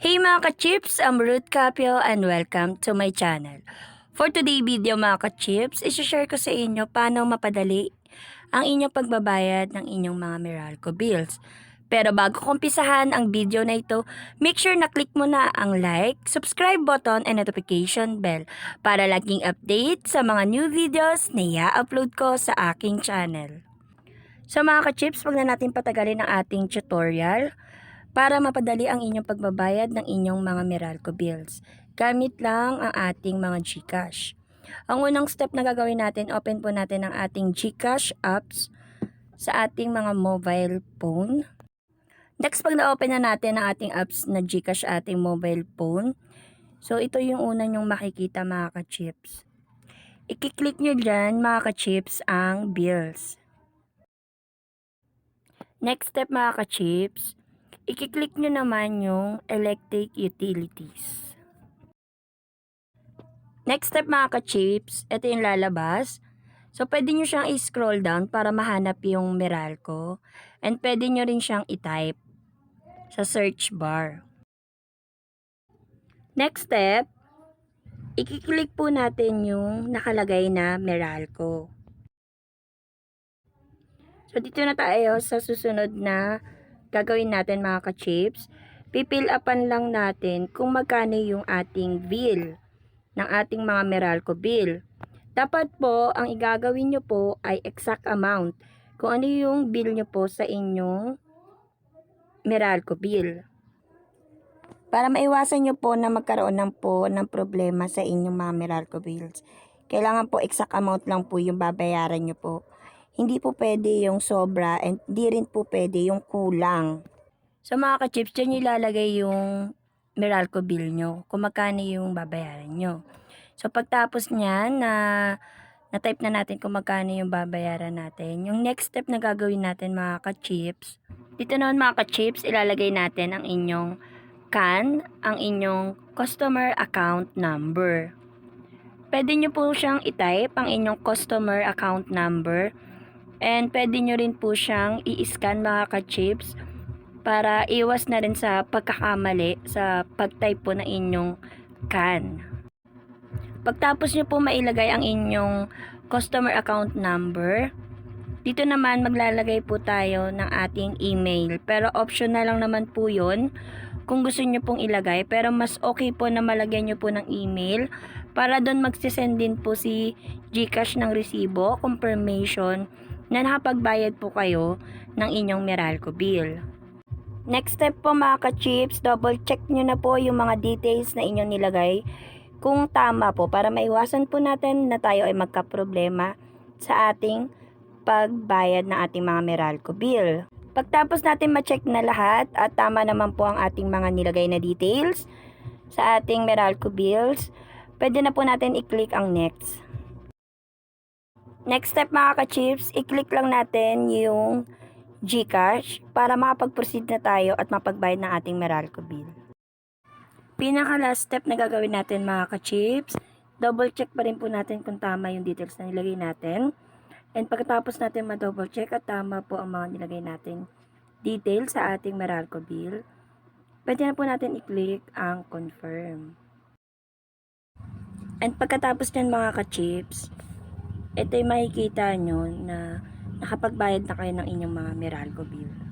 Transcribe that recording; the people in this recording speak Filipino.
Hey mga ka-chips, I'm Ruth Capio and welcome to my channel. For today video mga ka-chips, isi-share ko sa inyo paano mapadali ang inyong pagbabayad ng inyong mga Meralco bills. Pero bago kumpisahan ang video na ito, make sure na click mo na ang like, subscribe button and notification bell para laging update sa mga new videos na i-upload ko sa aking channel. So mga ka-chips, wag na natin patagalin ang ating tutorial para mapadali ang inyong pagbabayad ng inyong mga Meralco bills. Gamit lang ang ating mga GCash. Ang unang step na gagawin natin, open po natin ang ating GCash apps sa ating mga mobile phone. Next, pag na-open na natin ang ating apps na GCash sa ating mobile phone, so ito yung una nyong makikita mga ka-chips. I-click nyo dyan mga ka-chips ang bills. Next step mga ka-chips, i-click nyo naman yung electric utilities. Next step mga ka-chips, ito yung lalabas. So, pwede nyo siyang i-scroll down para mahanap yung Meralco. And pwede nyo rin siyang i-type sa search bar. Next step, i-click po natin yung nakalagay na Meralco. So, dito na tayo sa susunod na gagawin natin mga ka-chips. Pipil upan lang natin kung magkano yung ating bill ng ating mga Meralco bill. Dapat po, ang igagawin nyo po ay exact amount kung ano yung bill nyo po sa inyong Meralco bill. Para maiwasan nyo po na magkaroon ng problema sa inyong mga Meralco bills, kailangan po exact amount lang po yung babayaran nyo po. Hindi po pwede yung sobra and hindi rin po pwede yung kulang. So mga ka-chips, dyan ilalagay yung Meralco bill nyo kung magkano yung babayaran nyo. So pagtapos niyan na-type na natin kung magkano yung babayaran natin, yung next step na gagawin natin mga ka-chips, dito naman mga ka-chips, ilalagay natin ang inyong CAN, ang inyong customer account number. Pwede nyo po siyang i-type ang inyong customer account number. And pwede nyo rin po siyang i-scan mga ka-chips para iwas na rin sa pagkakamali sa pag-type po ng inyong CAN. Pagtapos nyo po mailagay ang inyong customer account number, dito naman maglalagay po tayo ng ating email. Pero optional lang naman po yun kung gusto nyo pong ilagay. Pero mas okay po na malagyan nyo po ng email para doon magsisend din po si GCash ng resibo, confirmation na nakapagbayad po kayo ng inyong Meralco bill. Next step po mga ka-chips, double check nyo na po yung mga details na inyong nilagay kung tama po para maiwasan po natin na tayo ay magka-problema sa ating pagbayad ng ating mga Meralco bill. Pagtapos natin ma-check na lahat at tama naman po ang ating mga nilagay na details sa ating Meralco bills, pwede na po natin i-click ang next. Next step mga ka-chips, i-click lang natin yung GCash para makapag-proceed na tayo at mapagbayad ng ating Meralco bill. Pinaka last step na gagawin natin mga ka-chips, double check pa rin po natin kung tama yung details na nilagay natin. And pagkatapos natin ma-double check at tama po ang mga nilagay natin details sa ating Meralco bill, pwede na po natin i-click ang confirm. And pagkatapos nyan mga ka-chips, ito yung makikita nyo na nakapagbayad na kayo ng inyong mga Meralco bill.